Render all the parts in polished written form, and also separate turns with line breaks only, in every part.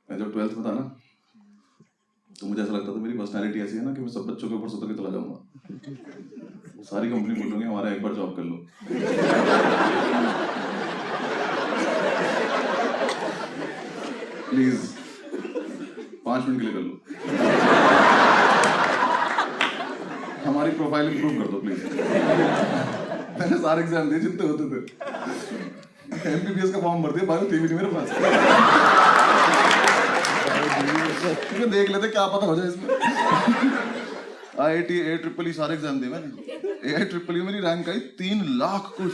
मैं जब 12th में था ना, तो मुझे ऐसा लगता था मेरी पर्सनैलिटी ऐसी है ना कि मैं सब बच्चों के ऊपर सुतर के चला जाऊंगा। सारी कंपनी बोलूंगी हमारा एक बार जॉब कर लो। प्लीज 5 मिनट के लिए कर लो, हमारी प्रोफाइल इंप्रूव कर दो प्लीज। मैंने सारे एग्जाम दिए जितने होते थे, एमबीबीएस का फॉर्म भर दिया, बायो थी भी नहीं मेरे पास। क्योंकि देख लेते क्या पता हो जाए इसमें। आईआईटी AEEE सारे एग्जाम दिए मैंने। AIEEE मेरी रैंक आई 3 लाख कुछ।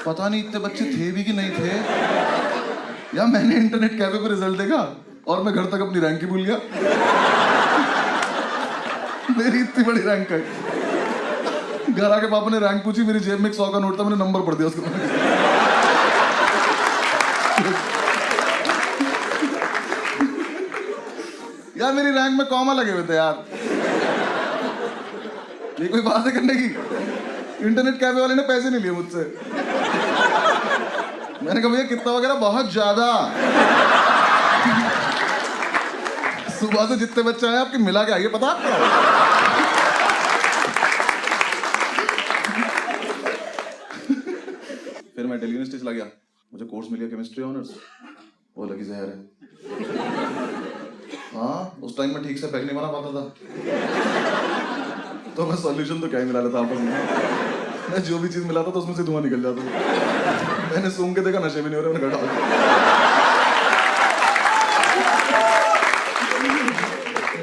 पता नहीं इतने बच्चे थे भी कि नहीं थे। या मैंने इंटरनेट कैफे पे रिजल्ट देखा और मैं घर तक अपनी रैंक ही भूल गया। मेरी इतनी बड़ी रैंक आई। घर आके पापा ने रैंक पूछी, मेरी जेब में 100 का नोट था, मैंने नंबर पढ़ दिया उसको। यार मेरी रैंक में कॉमा लगे हुए थे यार। ये कोई बात है करने की? इंटरनेट कैफे वाले ने पैसे नहीं लिए मुझसे। मैंने कहा भैया कितना वगैरह? बहुत ज्यादा। सुबह से जितने बच्चे आए आपके मिला के आइए, पता आपको? फिर मैं दिल्ली यूनिवर्सिटी चला गया, मुझे कोर्स मिल गया केमिस्ट्री ऑनर्स। वो लगी जहर है। हाँ, उस टाइम में ठीक से पैक नहीं बना पाता था, तो मैं सॉल्यूशन तो क्या ही मिला लेता आपस में। मैं जो भी चीज मिलाता था उसमें से धुआं निकल जाता था। मैंने सूंघ के देखा नशे भी नहीं हो रहे, मैंने घटा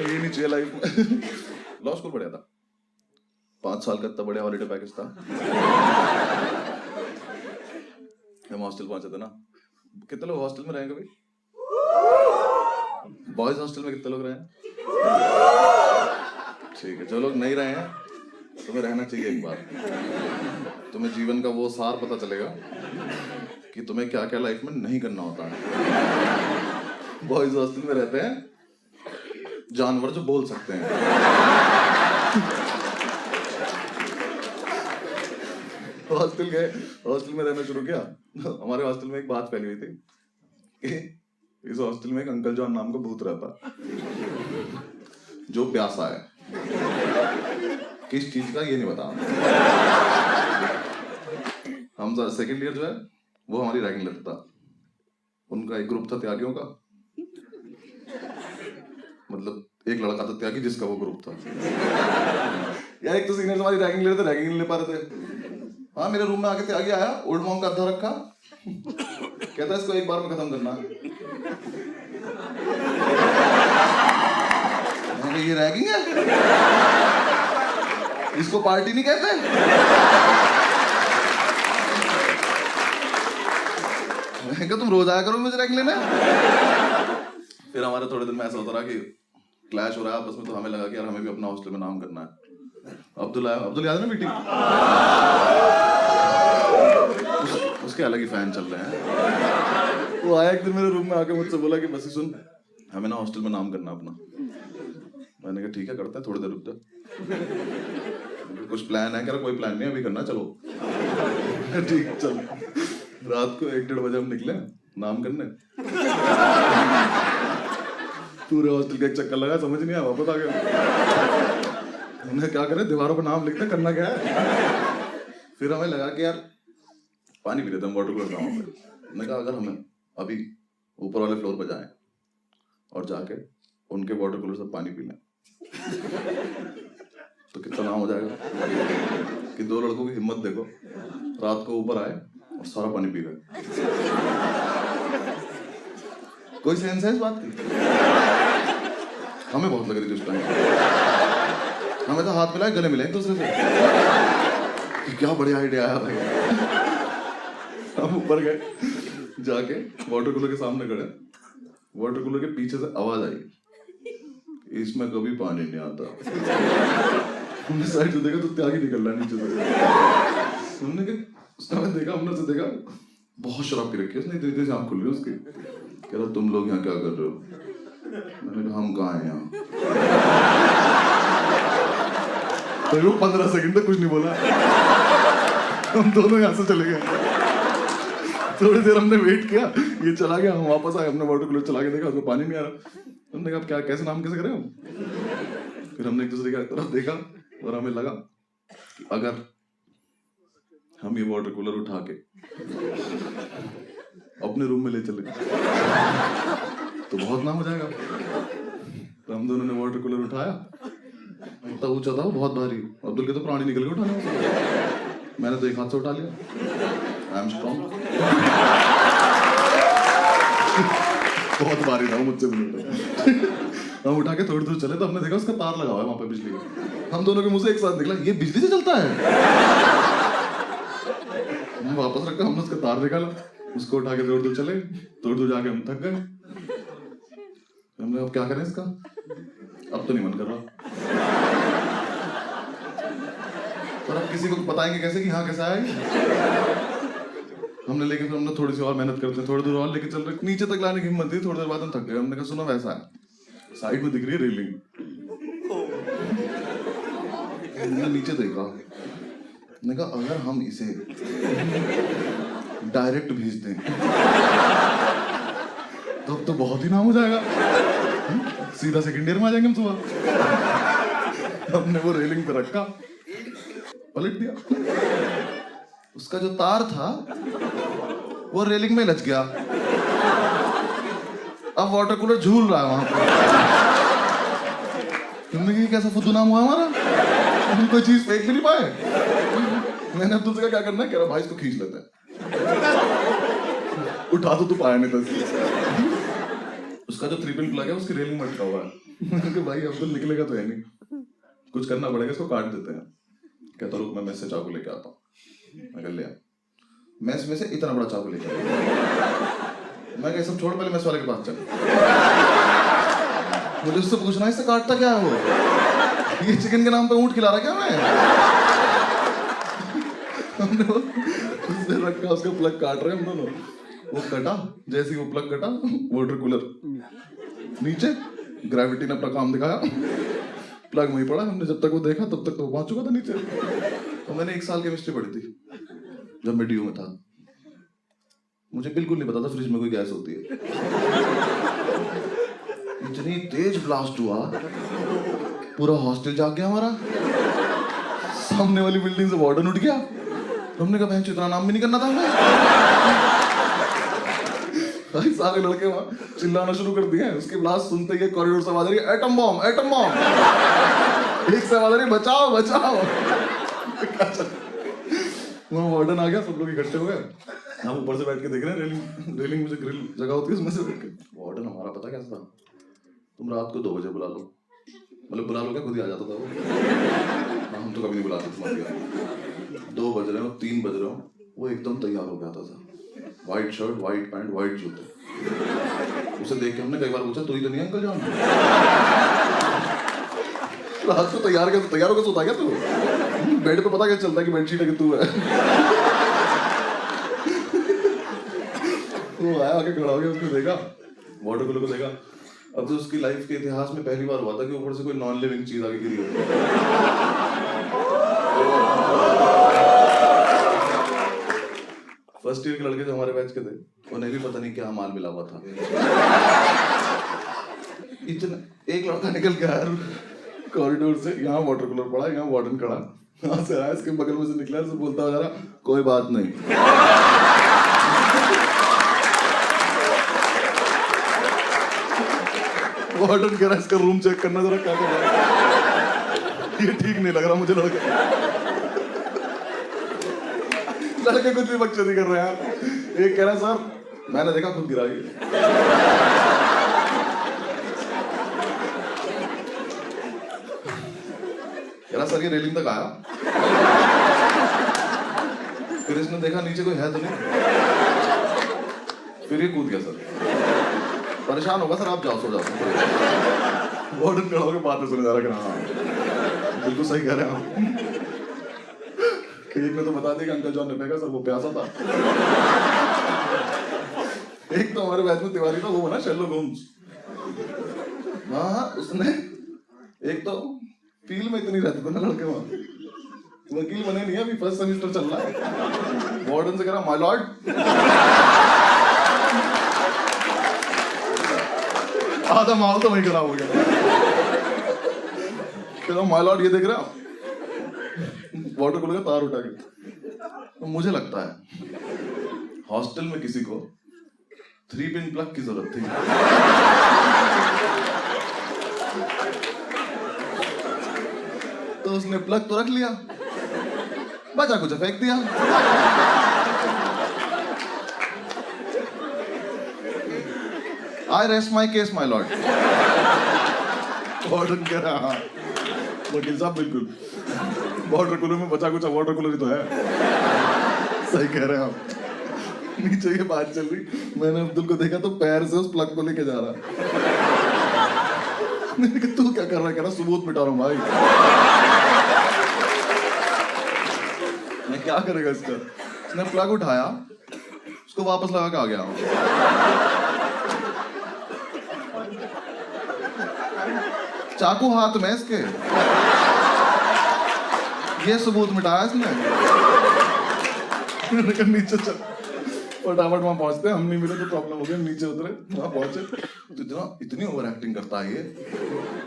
ये नहीं चाहिए लाइफ में। लॉ स्कूल पढ़ा था, 5 साल का इतना बढ़िया हॉलीडे पैकेज था। हम हॉस्टल पहुंचे थे ना। कितने लोग हॉस्टल में रहे कभी? बॉयज हॉस्टल में कितने लोग रहे हैं? ठीक है, जो लोग नहीं रहे हैं तुम्हें रहना चाहिए एक बार। तुम्हें जीवन का वो सार पता चलेगा कि तुम्हें क्या क्या लाइफ में नहीं करना होता है। बॉयज हॉस्टल में रहते हैं जानवर जो बोल सकते हैं। हॉस्टल में रहना शुरू किया। हमारे हॉस्टल में एक बात फैली हुई थी कि इस हॉस्टल में एक अंकल जॉन नाम का भूत रहता, जो प्यासा है। किस चीज का ये नहीं बता। हम सेकेंड ईयर जो है वो हमारी रैगिंग लेता था। उनका एक ग्रुप था त्यागियों का, मतलब एक लड़का था त्यागी जिसका वो ग्रुप था। यार एक तो सीनियर्स हमारी रैगिंग ले रहे थे, रैगिंग नहीं ले पा रहे थे। हाँ, मेरे रूम में आके त्यागी आया, ओल्ड मॉन्क का अद्धा रखा, कहता इसको एक बार में खत्म करना है। ये रैगिंग है? इसको पार्टी नहीं कहते? मैं कहा तुम रोज आया करो मुझे रैगिंग लेने। फिर हमारे थोड़े दिन में ऐसा होता रहा कि क्लैश हो रहा है आपस में, तो हमें लगा कि यार हमें भी अपना हॉस्टल में नाम करना है। अब्दुल याद है ना मीटिंग? उसके अलग ही फैन चल रहे हैं। वो आया एक दिन मेरे रूम में आके मुझसे बोला कि बस सुन, हमें ना हॉस्टल में नाम करना अपना। मैंने कहा ठीक है करते हैं, थोड़ी देर रुक जा। कुछ प्लान है? कह रहा कोई प्लान नहीं अभी करना, चलो। ठीक चल। रात को 1-1:30 बजे हम निकले नाम करने। पूरे हॉस्टल का एक चक्कर लगा, समझ नहीं आया, वापस आ गया। हमने क्या करे, दीवारों पर नाम लिखते, करना क्या है। फिर हमें लगा कि यार पानी पी लेते हम वाटर कूलर गाँव पे। मैंने कहा अगर हमें अभी ऊपर वाले फ्लोर पर जाएं और जाके उनके वाटर कूलर से पानी पी लें तो कितना नाम हो जाएगा कि 2 लड़कों की हिम्मत देखो, रात को ऊपर आए और सारा पानी पी गए। कोई सेंस है इस बात की? हमें बहुत लग रही थी उस टाइम। हमें तो हाथ मिलाए गले मिले एक दूसरे से। क्या बढ़िया आइडिया आया भाई। हम ऊपर गए, जाके वाटर कूलर के सामने खड़े। वाटर कूलर के पीछे से आवाज आई, इसमें कभी पानी नहीं आता। हमने साइड से देखा तो त्यागी निकल रहा नीचे से। हमने देखा, हमने से देखा बहुत शराब पी रखी है उसने, इतनी आँख खुल रही है उसकी। कह रहा तुम लोग यहाँ क्या कर रहे हो? मैंने कहा हम कहाँ हैं यहाँ। तो 15 सेकंड तक कुछ नहीं बोला। हम दोनों यहाँ से चले गए। थोड़ी देर हमने वेट किया, ये चला गया, हम वापस आए, हमने वाटर कूलर चला के देखा उसमें पानी नहीं आ रहा। हमने कहा क्या कैसे नाम कैसे करें हम। फिर हमने एक दूसरे की तरफ देखा और हमें लगा कि अगर हम ये वाटर कूलर उठा के अपने रूम में ले चले तो बहुत नाम हो जाएगा। तो हम दोनों ने वाटर कूलर उठाया, इतना ऊंचा था वो, बहुत भारी। अब्दुल के तो प्राणी निकल के उठाने में, मैंने तो एक हाथ से उठा लिया। I am strong. बहुत भारी था वो, मुझसे भी। हम उठा के थोड़ी दूर चले तो हमने देखा उसका तार लगा हुआ है वहां पे बिजली का। हम दोनों के मुंह से एक साथ निकला, ये बिजली से चलता है। हम वापस रखा, हमने उसका तार निकाला, उसको उठा के थोड़ी दूर चले, थोड़ी दूर जाके हम थक गए। हमने अब क्या करें इसका, अब तो नहीं मन कर रहा। पर अब किसी को बताएंगे कैसे कि हाँ कैसा है। हमने लेके फिर हमने थोड़ी सी और मेहनत करते हैं, थोड़ी दूर और लेके चल रहे, नीचे तक लाने की हिम्मत थी। थोड़ी देर बाद हम थक गए। हमने कहा सुनो वैसा है, साइड में दिख रही है रेलिंग। हमने नीचे देखा, मैंने कहा अगर हम इसे डायरेक्ट भेज दें तो बहुत ही नाम हो जाएगा। सीधा सेकंड ईयर में आ जाएंगे हम सुबह। हमने वो रेलिंग पे रखा, पलट दिया, उसका जो तार था वो रेलिंग में लच गया। अब वाटर कूलर झूल रहा है वहां पर। तुमने कहा कैसा फुद्दू नाम हुआ हमारा, हम कोई चीज फेंक भी नहीं पाए। मैंने अब्दुल से कहा क्या करना है, कह रहा भाई इसको खींच लेते हैं। उठा तो तू पाया नहीं था। उसका जो 3 पिन प्लग है उसकी रेलिंग में अटका हुआ है। मैंने कहा भाई अब्दुल निकलेगा तो है नहीं, कुछ करना पड़ेगा, इसको काट देते हैं। कहता रुक मैं मेस से चाकू लेके आता हूँ। मैं ले आया, मेस में से इतना बड़ा चाकू लेके आया। मैं कहा सब छोड़, पहले मेस वाले के पास चल, मुझे उससे पूछना इससे काटता क्या है वो, ये चिकन के नाम पे ऊंट खिला रहा क्या मैं। हमने उससे रखा, उसका प्लग काट रहे हम दोनों। वो कटा, जैसे ही वो प्लग कटा वाटर कूलर नीचे, ग्रेविटी ने अपना काम दिखाया, प्लग वहीं पड़ा। हमने जब तक वो देखा तब तक तो पहुंच चुका था नीचे। तो मैंने 1 साल केमिस्ट्री पढ़ी थी जब मैं DU में था। मुझे बिल्कुल नहीं पता था फ्रिज में कोई गैस होती है। इतनी तेज ब्लास्ट हुआ, पूरा हॉस्टल जाग गया हमारा। सामने वाली बिल्डिंग से वार्डन उठ गया। हमने कहा बहन इतना नाम भी नहीं करना था हमें। भाई सारे लड़के वहां चिल्लाना शुरू कर दिए। उसकी ब्लास्ट सुनते ही कॉरिडोर से आवाज आ रही है एटम बॉम्ब, एटम बॉम्ब। एक से आवाज आ रही है बचाओ बचाओ। वहां वार्डन आ गया, सब लोग इकट्ठे हो गए। हम ऊपर से बैठ के देख रहे हैं, रेलिंग में से ग्रिल जगह होती है उसमें से बैठ के। वार्डन हमारा पता कैसा था, तुम रात को 2 बजे बुला लो, मतलब बुला लो क्या, खुद ही आ जाता था वो। हम तो कभी नहीं बुलाते तुम्हारे। 2 बज रहे हो, 3 बज रहे हो, वो एकदम तैयार हो गया था। White shirt, white pant, white जूते। उसे देख के हमने कई बार पूछा तू ही तो नहीं अंकल जान। रात को तैयार होकर सोता क्या तू? बेड पे पता क्या चलता है कि बेडशीट है कि तू है। वो आया, आके खड़ा हो गया, उसने देखा वाटर कूलर को देखा। अब तो उसकी लाइफ के इतिहास में पहली बार हुआ था कि ऊपर से कोई नॉन लिविंग चीज आगे गिरी हो। फर्स्ट ईयर के लड़के जो हमारे बैच के थे, उन्हें भी पता नहीं क्या माल मिला हुआ था। इतना एक लड़का निकल के आया कॉरिडोर से, यहाँ वाटर कूलर पड़ा, यहाँ वार्डन खड़ा, यहाँ से आया, इसके बगल में से निकला, से बोलता जा रहा कोई बात नहीं। वार्डन कह रहा इसका रूम चेक करना जरा, क्या कर रहा है, ये ठीक नहीं लग रहा मुझे। लड़के कुछ भी बकचोदी कर रहे हैं। एक कह रहा सर मैंने देखा खुद गिरा। कह रहा सर ये रेलिंग तक आया, फिर इसने देखा नीचे कोई है तो नहीं, फिर ये कूद गया। सर परेशान होगा सर, आप जाओ सो जाओ। वार्डन खड़ा होकर बातें सुने जा रहा है। हाँ बिल्कुल सही कह रहे हैं आप। एक ने तो बता दिया कि अंकल जॉन ने फेंका सर, वो प्यासा था। एक तो हमारे बैच में तिवारी था, वो बना शेरलॉक होम्स। हाँ उसने एक तो फील में इतनी रहते थे ना लड़के वहां, वकील बने नहीं, अभी फर्स्ट सेमेस्टर चल रहा है। वार्डन से कह रहा माय लॉर्ड आधा माहौल तो वही खराब हो गया। माय लॉर्ड ये देख रहे हो वाटर कूलर का तार उठा के। तो मुझे लगता है हॉस्टल में किसी को 3 पिन प्लग की जरूरत थी। तो उसने प्लग तो रख लिया, बचा कुछ फेंक दिया। आई rest my case my lord. Warden कह रहा हाँ वकील साहब बिल्कुल, वाटर कूलर में बचा कुछ वाटर कूलर ही तो है। सही कह रहे हैं आप। नीचे ये बात चल रही, मैंने अब्दुल को देखा तो पैर से उस प्लग को लेके जा रहा। मैंने कहा तू क्या कर रहा है? कह रहा सबूत मिटा रहा हूं भाई। मैं क्या करेगा इसका? उसने प्लग उठाया, उसको वापस लगा के आ गया। चाकू हाथ में इसके, ये सबूत मिटाया इसने। मैंने कहा नीचे चल, फटाफट वहां पहुंचते, हम नहीं मिले तो प्रॉब्लम हो गई। नीचे उतरे, वहां पहुंचे तो इतनी ओवर एक्टिंग करता है ये।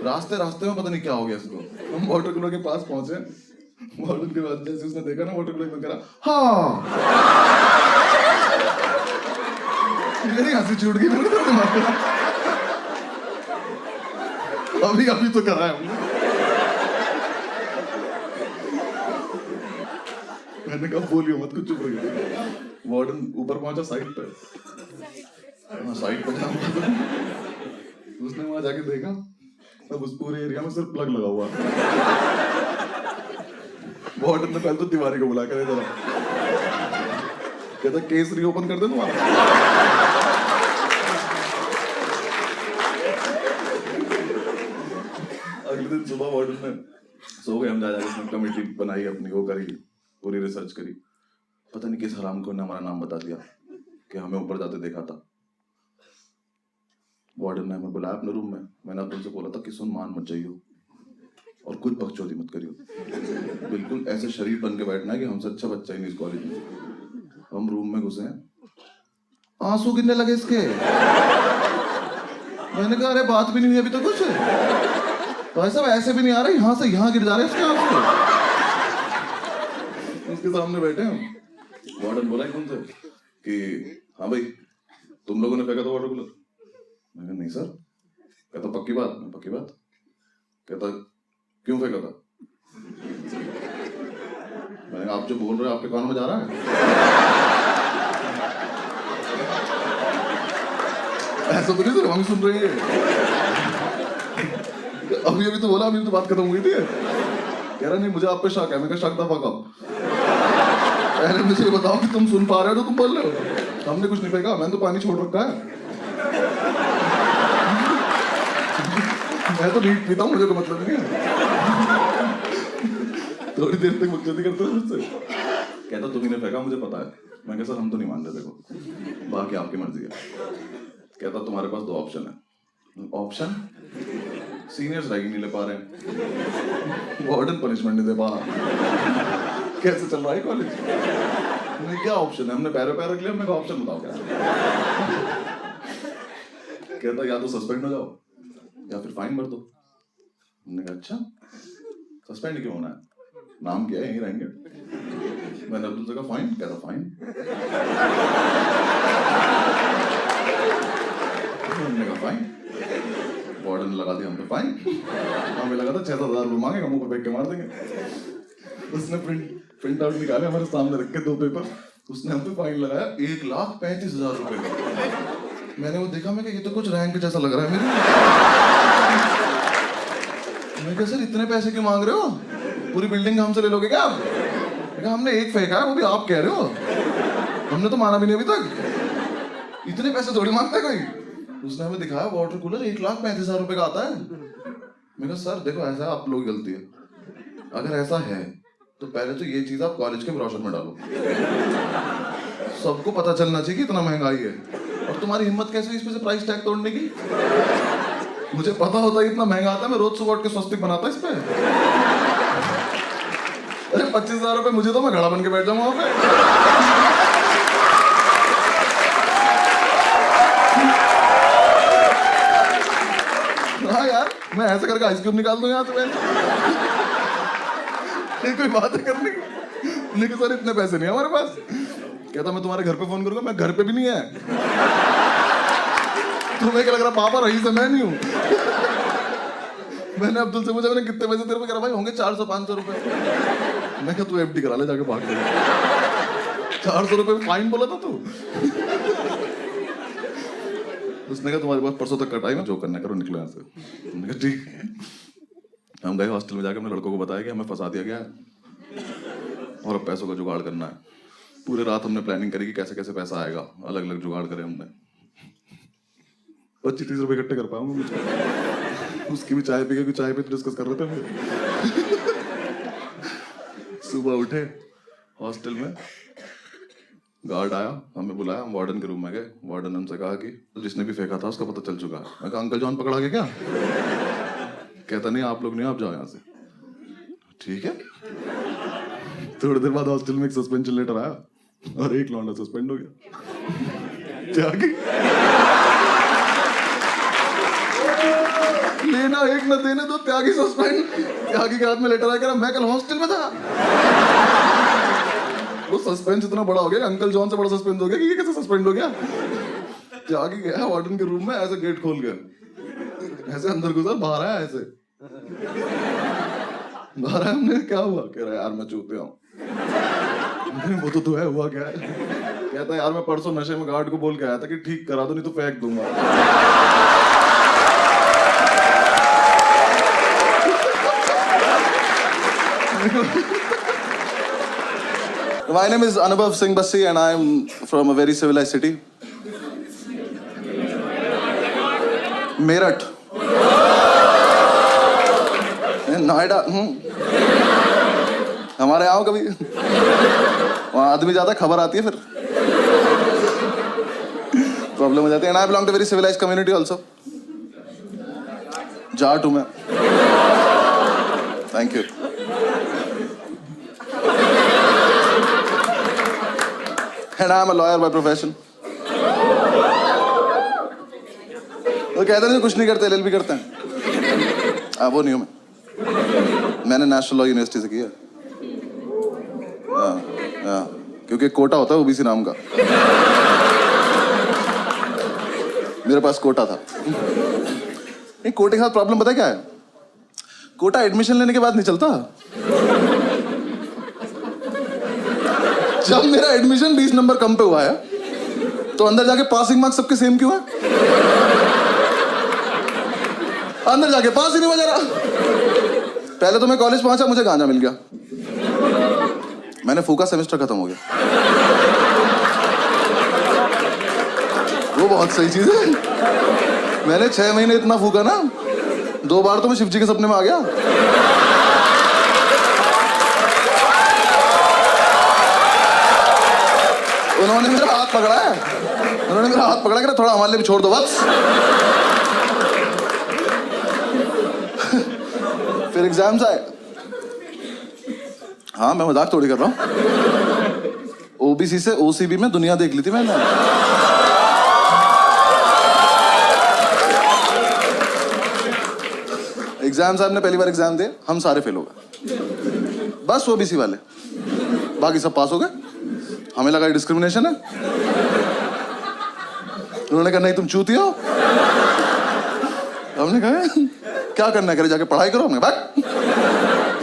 रास्ते रास्ते में पता नहीं क्या हो गया इसको। हम वाटर कूलर के पास पहुंचे, वाटर के बाद जैसे उसने देखा ना वाटर कूलर में, करा हाँ। मेरी हंसी छूट गई। मैंने दिमाग में अभी अभी तो करा है हमने। मैंने कहा बोलियो मत, कुछ चुप रहिए। वार्डन ऊपर पहुंचा साइड पे, साइड पे जाऊंगा। उसने वहां जाके देखा तब उस पूरे एरिया में सिर्फ प्लग लगा हुआ। वार्डन ने पहले तो तिवारी को बुला कर इधर, कहता केस रीओपन कर दे तुम्हारा। अगले दिन सुबह वार्डन ने सो गए हम, जा जाके उसने कमेटी बनाई अपनी, वो करी, पूरी रिसर्च करी। पता नहीं किस हराम को ने हमारा नाम बता दिया कि हमें ऊपर जाते देखा था। वार्डन ने हमें बुलाया अपने रूम में। मैंने अब्दुल से बोला था कि सुन, मान मत जाइयो और कुछ बकचोदी मत करियो, बिल्कुल ऐसे शरीफ बन के बैठना है कि हमसे अच्छा बच्चा ही नहीं इस कॉलेज में। हम रूम में घुसे, आंसू गिरने लगे इसके। मैंने कहा अरे बात भी नहीं हुई अभी तो कुछ, भाई साहब ऐसे भी नहीं आ रहे, यहाँ से यहाँ गिर जा रहे इसके आंसू। उसके सामने बैठे हम। वार्डन बोला एकदम से कि हाँ भाई तुम लोगों ने फेंका था वाटर कूलर? मैंने कहा नहीं सर। कहता पक्की बात? मैं पक्की बात। कहता क्यों फेंका था? मैंने कहा आप जो बोल रहे हो आपके कानों में जा रहा है? ऐसा तो नहीं सर, हम सुन रही है। अभी अभी तो बोला, अभी तो बात खत्म हुई थी। कह रहा नहीं मुझे आप पे शक है। मैं कहा शक दफा कब? पहले मुझे बताओ कि तुम सुन पा रहे हो तो तुम बोल रहे हो। हमने कुछ नहीं फेंका, मैंने तो पानी छोड़ रखा है। मैं तो नीट पीता हूँ, मुझे कोई मतलब नहीं है। थोड़ी देर तक बकचोदी करते हो मुझसे। कहता तुम्ही ने फेंका, मुझे पता है। मैं कहा सर हम तो नहीं मान रहे, देखो बाकी आपकी मर्जी है। कहता तुम्हारे पास 2 ऑप्शन है। ऑप्शन? सीनियर्स रैगिंग नहीं ले पा रहे हैं, वार्डन पनिशमेंट नहीं दे पा रहा, कैसे चल रहा है कॉलेज? नहीं क्या ऑप्शन है? हमने पैर पैर रख लिया। मैं ऑप्शन बताओ क्या? कहता या तो सस्पेंड हो जाओ या फिर फाइन भर दो। हमने कहा अच्छा सस्पेंड क्यों होना है, नाम क्या है, यहीं रहेंगे। मैंने अब्दुल से कहा फाइन? कहता फाइन। हमने कहा फाइन। वार्डन लगा दिया हम पे फाइन। हमें लगा था 6,000 रुपये मांगेगा, मुंह पे फेंक के मार देंगे। उसने प्रिंट आउट निकाले, हमारे सामने रख के 2 पेपर। उसने हम पे फाइन लगाया 1,35,000 रुपए का। मैंने वो देखा, मैं कहा ये तो कुछ रैंक जैसा लग रहा है मेरे। मैं कहा सर इतने पैसे क्यों मांग रहे हो, पूरी बिल्डिंग हमसे ले लोगे क्या आप? कहा हमने 1 फेंका है, वो भी आप कह रहे हो, हमने तो माना भी नहीं अभी तक, इतने पैसे थोड़ी मांगता है कोई। उसने हमें दिखाया वाटर कूलर 1,35,000 रुपए का आता है। मैं कहा सर देखो ऐसा आप लोग गलती है, अगर ऐसा है तो पहले तो ये चीज आप कॉलेज के ब्रोशर में डालो, सबको पता चलना चाहिए कि इतना महंगाई है। और तुम्हारी हिम्मत कैसे हुई इस पे से प्राइस टैग तोड़ने की? मुझे पता होता है इतना महंगा आता है, मैं रोज सुबह उठ के स्वस्तिक बनाता इस पे। अरे 25,000 रुपए मुझे तो, मैं घड़ा बन के बैठ जाऊँ वहां पे। मैं ऐसे करके आइस क्यूब निकाल दूं यहाँ से? ये कोई बात है करने की? लेकिन सर इतने पैसे नहीं है हमारे पास। कहता मैं तुम्हारे घर पे फोन करूंगा, मैं घर पे भी नहीं है। तुम्हें क्या लग रहा पापा रही से मैं नहीं हूँ? मैंने अब्दुल से पूछा, मैंने कितने पैसे तेरे पे करा? भाई होंगे 400-500 रुपए। मैं कहा तू एफडी करा ले जाके भाग के। 400 रुपए फाइन बोला था तू। उसने कहा तुम्हारे पास परसों तक का टाइम है, जो करना करो, निकलो यहाँ से। मैंने कहा ठीक है। हम गए हॉस्टल में, जाकर हमने लड़कों को बताया कि हमें फंसा दिया गया है और अब पैसों का जुगाड़ करना है। पूरे रात हमने प्लानिंग करी कि कैसे कैसे पैसा आएगा, अलग अलग जुगाड़ करे हमने। 25-30 रुपए इकट्ठे कर पाऊंगा मुझे। उसकी भी चाय पी के, चाय पे डिस्कस कर रहे थे हम। सुबह उठे, हॉस्टल में गार्ड आया, हमें बुलाया, हम वार्डन के रूम में गए। वार्डन हमसे कहा कि जिसने भी फेंका था उसका पता चल चुका है। मैं कहा अंकल जॉन पकड़ा गया क्या? कहता नहीं आप लोग नहीं, आप जाओ यहाँ से। ठीक है। थोड़ी देर बाद हॉस्टल में एक सस्पेंशन लेटर आया और एक लौंडा सस्पेंड हो गया। त्यागी लेना एक न देने दो, त्यागी सस्पेंड। त्यागी के हाथ में लेटर आया, मैं कल हॉस्टल में था। वो सस्पेंस इतना बड़ा हो गया, अंकल जॉन से बड़ा सस्पेंस हो गया कि ये कैसे सस्पेंड हो गया। त्यागी गया वार्डन के रूम में, ऐसे गेट खोल गया, ऐसे अंदर घुसा, बाहर आया, ऐसे बाहर आया। हमने क्या हुआ? कह रहा यार मैं चूतिया हूँ। वो तो है, हुआ क्या है? कहता यार मैं परसों नशे में गार्ड को बोल के आया था कि ठीक करा दो नहीं तो फेंक दूंगा। My name is Anubhav Singh Bassi and I am from a very civilized city. Meerut, Noida. हमारे यहाँ कभी वहाँ आदमी ज्यादा, खबर आती है फिर प्रॉब्लम हो जाती है। And I belong to a very civilized community also. Jat हूँ मैं। Thank you. And I am a lawyer by profession. वो कहते हैं कुछ नहीं करते, LLB करते हैं। वो नहीं हूँ मैं। मैंने नेशनल लॉ यूनिवर्सिटी से किया। क्योंकि कोटा होता है ओबीसी नाम का, मेरे पास कोटा था। नहीं, कोटे के साथ प्रॉब्लम पता क्या है? कोटा एडमिशन लेने के बाद नहीं चलता। जब मेरा एडमिशन 20 नंबर कम पे हुआ है तो अंदर जाके पासिंग मार्क्स सबके सेम क्यों है? अंदर जाके पास ही नहीं हो जा रहा। पहले तो मैं कॉलेज पहुंचा, मुझे गांजा मिल गया, मैंने फूका, सेमेस्टर खत्म हो गया। वो बहुत सही चीज है। मैंने 6 महीने इतना फूका ना, 2 बार तो मैं शिव जी के सपने में आ गया। उन्होंने मेरा हाथ पकड़ा है, उन्होंने मेरा हाथ पकड़ा कि थोड़ा हमारे लिए भी छोड़ दो बस। फिर एग्जाम्स आए। हाँ मैं मजाक थोड़ी कर रहा हूँ। ओबीसी से ओसीबी में दुनिया देख ली थी मैंने। एग्जाम साहब ने पहली बार एग्जाम दिए, हम सारे फेल हो गए, बस ओबीसी वाले, बाकी सब पास हो गए। हमें लगा डिस्क्रिमिनेशन है। उन्होंने कहा नहीं तुम चूती हो। हमने कहा क्या करना है, करे जाके पढ़ाई करो। हमने भाग,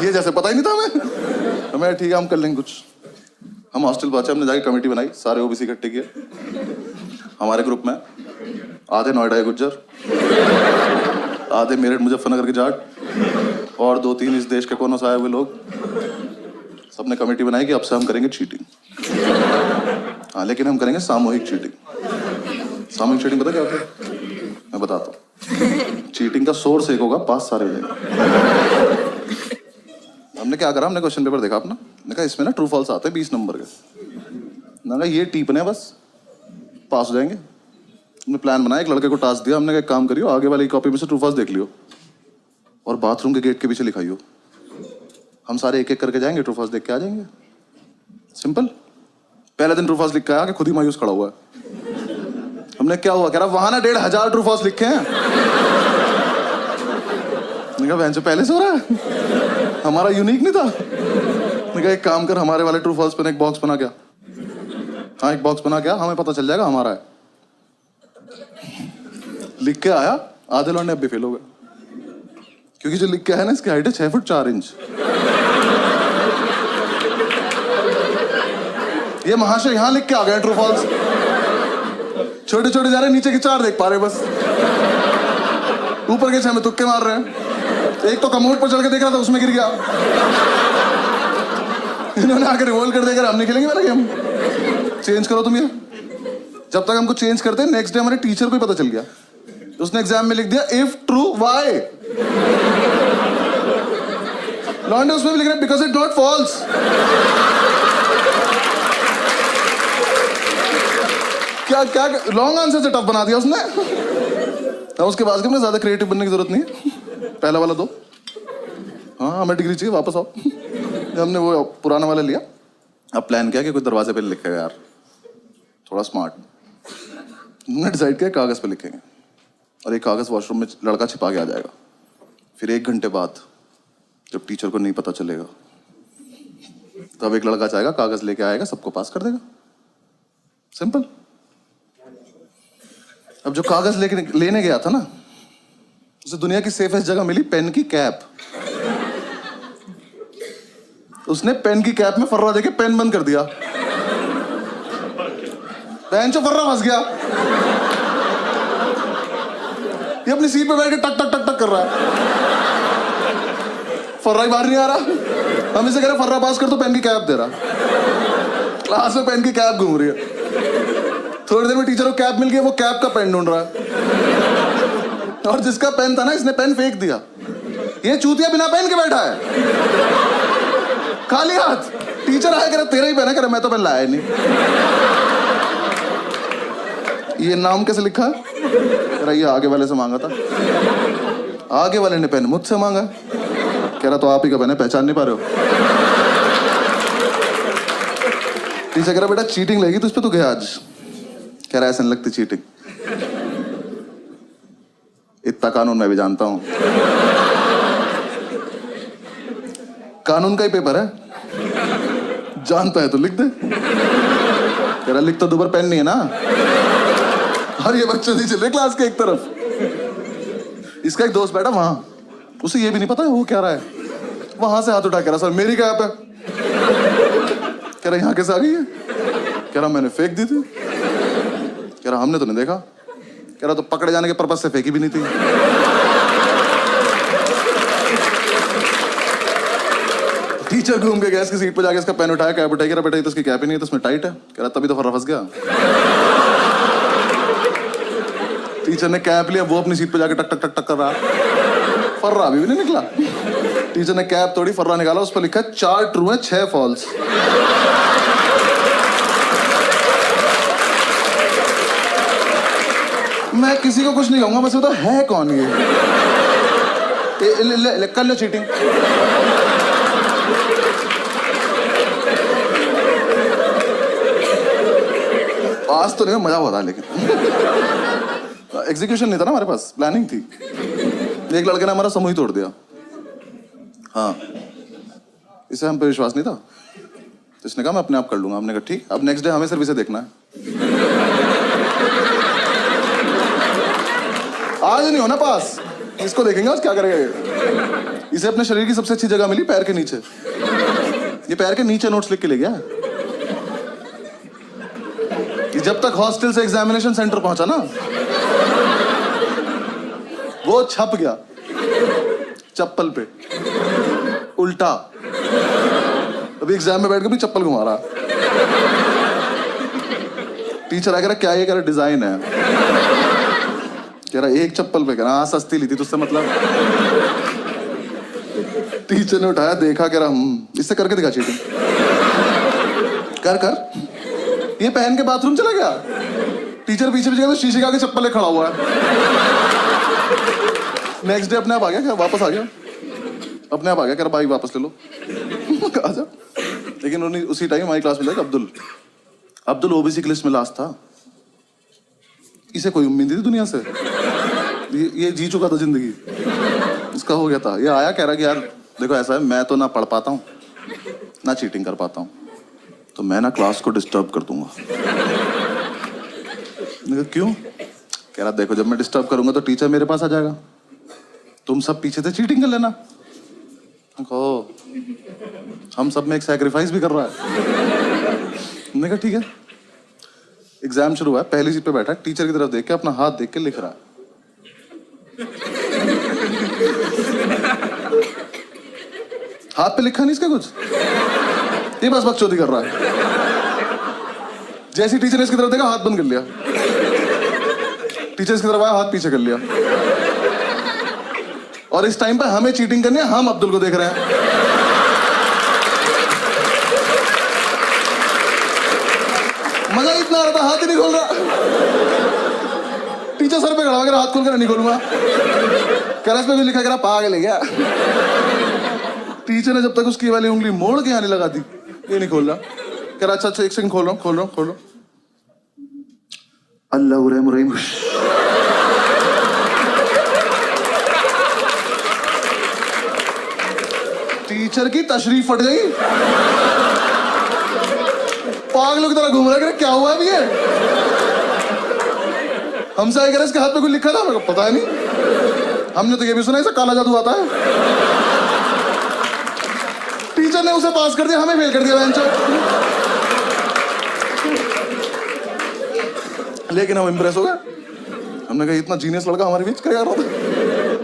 ये जैसे पता ही नहीं था हमें। ठीक है हम कर लेंगे कुछ। हम हॉस्टल पहुंचे, हमने जाके कमेटी बनाई, सारे ओबीसी इकट्ठे किए। हमारे ग्रुप में आधे नोएडा के गुज्जर, आधे मेरठ मुजफ्फरनगर के जाट और 2-3 इस देश के कोनों से आए हुए लोग। सबने कमेटी बनाई कि अब से हम करेंगे चीटिंग। हाँ लेकिन हम करेंगे सामूहिक चीटिंग। सामूहिक चीटिंग पता क्या होता है? मैं बताता हूँ। चीटिंग का सोर्स एक होगा, पास सारे हो जाएंगे। हमने क्या करा, हमने क्वेश्चन पेपर देखा अपना, मैंने कहा इसमें ना ट्रू फॉल्स आते हैं 20 नंबर के। मैंने कहा ये टीपने बस, पास हो जाएंगे। हमने प्लान बनाया, एक लड़के को टास्क दिया, हमने कहा एक काम करियो, आगे वाली कॉपी में से ट्रू फॉल्स देख लियो और बाथरूम के गेट के पीछे लिखाइयो। हम सारे एक एक करके जाएंगे, ट्रू फॉल्स देख के आ जाएंगे। सिंपल। पहले दिन ट्रू फॉल्स लिख के आया कि खुद ही मायूस खड़ा हुआ है। हमने क्या हुआ, कह रहा वहां ना 1500 ट्रू फॉल्स लिखे हैं। मैंने कहा बहन जो पहले से हो रहा है, हमारा यूनिक नहीं था। मैंने कहा एक काम कर, हमारे वाले ट्रू फॉल्स पे एक बॉक्स बना क्या। हाँ एक बॉक्स बना क्या, हमें पता चल जाएगा हमारा है। लिख के आया, आधे लौंडे अब भी फेल हो गए, क्योंकि जो लिख के आया ना इसकी हाइट है 6 फुट 4 इंच। ये महाशय यहाँ लिख के आ गए ट्रू फॉल्स, छोटे छोटे जा रहे, नीचे के 4 देख पा रहे बस, ऊपर के 6 में तुक्के मार रहे हैं। एक तो कमोड पर चढ़ के देख रहा था, उसमें गिर गया। इन्होंने आकर रिवोल्व कर देकर हम नहीं खेलेंगे वाला गेम, चेंज करो तुम ये। जब तक हमको चेंज करते, नेक्स्ट डे हमारे टीचर को ही पता चल गया, उसने एग्जाम में लिख दिया इफ ट्रू वाई, लॉन्डे उसमें भी लिख रहा है बिकॉज इट नॉट फॉल्स। क्या क्या लॉन्ग आंसर से टफ बना दिया उसने। अब उसके बाद में ज्यादा क्रिएटिव बनने की जरूरत नहीं है, पहला वाला दो। हाँ हमें डिग्री चाहिए, वापस आओ। हमने वो पुराना वाला लिया, अब प्लान किया कि कोई दरवाजे पे लिखेगा यार, थोड़ा स्मार्ट। हमने डिसाइड किया कागज पे लिखेंगे, और एक कागज वॉशरूम में लड़का छिपा के आ जाएगा। फिर 1 घंटे बाद जब टीचर को नहीं पता चलेगा, तब एक लड़का जाएगा, कागज लेके आएगा, सबको पास कर देगा। सिंपल। अब जो कागज लेने गया था ना, उसे दुनिया की सेफेस्ट जगह मिली, पेन की कैप। उसने पेन की कैप में फर्रा देके पेन बंद कर दिया, बेंच में फर्रा फंस गया। ये अपनी सीट पे बैठ के टक टक टक टक कर रहा है, फर्रा ही बाहर नहीं आ रहा। हम इसे कह रहे फर्रा पास कर, तो पेन की कैप दे रहा। क्लास में पेन की कैप घूम रही है। थोड़ी देर में टीचर को कैप मिल गई, वो कैप का पेन ढूंढ रहा है, और जिसका पेन था ना, इसने पेन फेंक दिया। ये चूतिया बिना पेन के बैठा है, खाली हाथ। टीचर आया, कह रहा तेरा ही पेन है, कह रहा मैं तो पेन लाया नहीं। ये नाम कैसे लिखा है, कह रहा ये आगे वाले से मांगा था, आगे वाले ने पेन मुझसे मांगा। कह रहा तो आप ही का पेन है, पहचान नहीं पा रहे हो। टीचर कह रहा बेटा चीटिंग लगी तो इस पे तू गया आज। कह रहा ऐसा नहीं लगती चीटिंग, इतना कानून मैं भी जानता हूं। कानून का ही पेपर है, जानता है तो लिख दे। कह रहा लिख तो दोबारा पेन नहीं है ना। और ये बच्चे नहीं चल रहे क्लास के एक तरफ। इसका एक दोस्त बैठा वहां, उसे ये भी नहीं पता है वो क्या रहा है। वहां से हाथ उठा, कह रहा सर मेरी कैप है। कह रहा यहां कैसे आ गई है। कह रहा मैंने फेंक दी थी। कह रहा हमने तो नहीं देखा। कह रहा तो पकड़े जाने के पर्पज से फेंकी भी नहीं थी। टीचर घूम के गया इसकी सीट पे, जाके इसका पेन उठाया, कैप उठाई। कह रहा बेटा ये तो इसकी कैप ही नहीं है, तो इसमें टाइट है। कह रहा तभी तो फर्रा फंस गया। टीचर ने कैप लिया, वो अपनी सीट पे जाके टक टक टक टक कर रहा, फर्रा अभी भी नहीं निकला। टीचर ने कैप तोड़ी, फर्रा निकाला, उस पर लिखा 4 ट्रू है 6 फॉल्स। मैं किसी को कुछ नहीं कहूंगा, बस बताओ है कौन ये। कर लो चीटिंग। पास तो नहीं, मजा हुआ था, लेकिन एग्जीक्यूशन नहीं था ना हमारे पास, प्लानिंग थी। एक लड़के ने हमारा समूह ही तोड़ दिया। हाँ, इसे हम पे विश्वास नहीं था, तो इसने कहा मैं अपने आप कर लूंगा। हमने कहा ठीक। अब नेक्स्ट डे हमें सिर्फ इसे देखना है। आज नहीं होना पास, इसको देखेंगे आज क्या करेगा ये। इसे अपने शरीर की सबसे अच्छी जगह मिली, पैर के नीचे। ये पैर के नीचे नोट्स लिख के ले गया। जब तक हॉस्टल से एग्जामिनेशन सेंटर पहुंचा ना, वो छप गया चप्पल पे उल्टा। अभी एग्जाम में बैठ के भी चप्पल घुमा रहा। टीचर आकर क्या ये कह रहा डिजाइन है। कह रहा एक चप्पल पे, कह रहा हाँ सस्ती ली थी तुझसे मतलब। टीचर ने उठाया, देखा, कह रहा इससे करके दिखा चीटिंग। कर कर। ये पहन के बाथरूम चला गया। टीचर पीछे पीछे तो शीशे के आगे चप्पल खड़ा हुआ है। नेक्स्ट डे अपने आप आ गया, क्या वापस आ गया, अपने आप आ गया। कह रहा भाई वापस ले लो। आजा। लेकिन उसी टाइम हमारी क्लास में था अब्दुल ओबीसी की लिस्ट में लास्ट था। इसे कोई उम्मीद थी दुनिया से, ये जी चुका था जिंदगी। इसका इसका हो गया था। ये आया कह रहा कि यार देखो ऐसा है, मैं तो ना पढ़ पाता हूँ ना चीटिंग कर पाता हूँ, तो मैं ना क्लास को डिस्टर्ब कर दूंगा। मैंने कहा क्यों? कह रहा देखो जब मैं डिस्टर्ब करूंगा तो टीचर मेरे पास आ जाएगा, तुम सब पीछे से चीटिंग कर लेना। ओ, हम सब में एक सैक्रिफाइस भी कर रहा है। मैंने कहा ठीक है। एग्जाम शुरू हुआ है, पहली सीट पे बैठा है, टीचर की तरफ देख के अपना हाथ देख के लिख रहा है। हाथ पे लिखा नहीं इसका कुछ, ये बस बकचोदी कर रहा है। जैसे टीचर ने इसकी तरफ देखा, हाथ बंद कर लिया। टीचर इसकी तरफ आया, हाथ पीछे कर लिया। और इस टाइम पे हमें चीटिंग करनी है, हम अब्दुल को देख रहे हैं। मजा इतना आ रहा था, हाथ ही नहीं खोल रहा। टीचर सर पे खड़ा हो गया, हाथ खोल कर नहीं खोलूंगा। कह रहा इसमें भी लिखा, कह रहा पागल है क्या? टीचर ने जब तक उसकी वाली उंगली मोड़ के आने लगा दी, ये नहीं खोल रहा। कह रहा अच्छा एक सेकंड, खोल रहा हूँ। अल्लाह रहम रहीम। टीचर की तशरीफ फट गई। पागलों की तरह घूम रहा है, क्या हुआ अभी? ये हमसे आए, कह रहे इसके हाथ पे कुछ लिखा था। मेरे को पता नहीं, हमने तो ये भी सुना है काला जादू आता है। टीचर ने उसे पास कर दिया, हमें फेल कर दिया बेंच। लेकिन हम इंप्रेस हो गए। हमने कहा इतना जीनियस लड़का हमारे बीच क्या रहा था।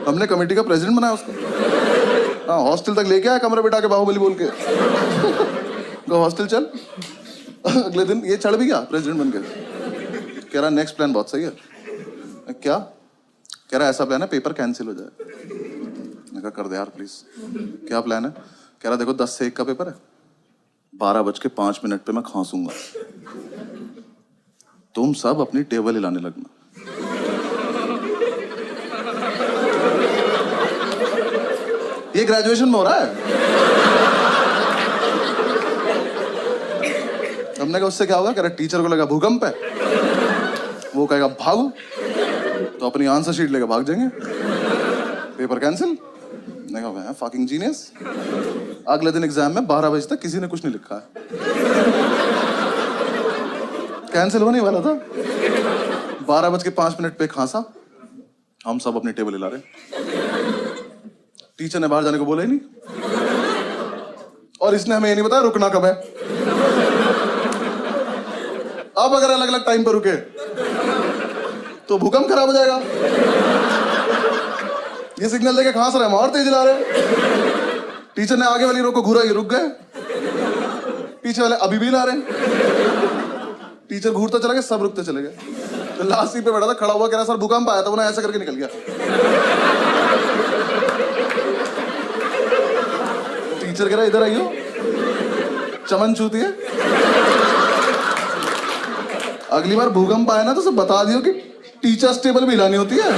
हमने कमेटी का प्रेसिडेंट बनाया उसको। हाँ, हॉस्टल तक लेके आया, कमरे बिठा के बाहुबली बोल के। हॉस्टल चल। अगले दिन ये चढ़ भी गया प्रेसिडेंट बन के। कह रहा नेक्स्ट प्लान बहुत सही है। क्या? कह रहा ऐसा प्लान है पेपर कैंसिल हो जाए। मैंने कहा कर दे यार प्लीज। क्या प्लान है? कह रहा देखो 10 से 1 का पेपर है, 12:05 पे मैं खांसूंगा, तुम सब अपनी टेबल हिलाने लगना। ये ग्रेजुएशन में हो रहा है। हमने कहा उससे क्या होगा? कह रहा टीचर को लगा भूकंप है, वो कहेगा भागो, तो अपनी आंसर शीट लेकर भाग जाएंगे, पेपर कैंसिल। मैंने कहा मैं फकिंग जीनियस। अगले दिन एग्जाम में 12 बजे तक किसी ने कुछ नहीं लिखा है। कैंसिल होने वाला था, 12:05 पे खांसा, हम सब अपनी टेबल हिला रहे। टीचर ने बाहर जाने को बोला ही नहीं, और इसने हमें ये नहीं बताया रुकना कब है। अब अगर अलग अलग टाइम पर रुके तो भूकंप खराब हो जाएगा। ये सिग्नल देके खांस रहे, हम और तेज ला रहे। टीचर ने आगे वाली रो को घूरा, ये रुक गए, पीछे वाले अभी भी ला रहे। टीचर घूरता चला गया, सब रुकते चले गए। तो लास्ट सीट पे बैठा था, खड़ा हुआ, कह रहा सर भूकंप आया था, उन्हें ऐसा करके निकल गया। टीचर कह रहा इधर आइयो, चमन छूती है। अगली बार भूकंप आया ना तो सब बता दियो कि टीचर्स टेबल भी हिलानी होती है।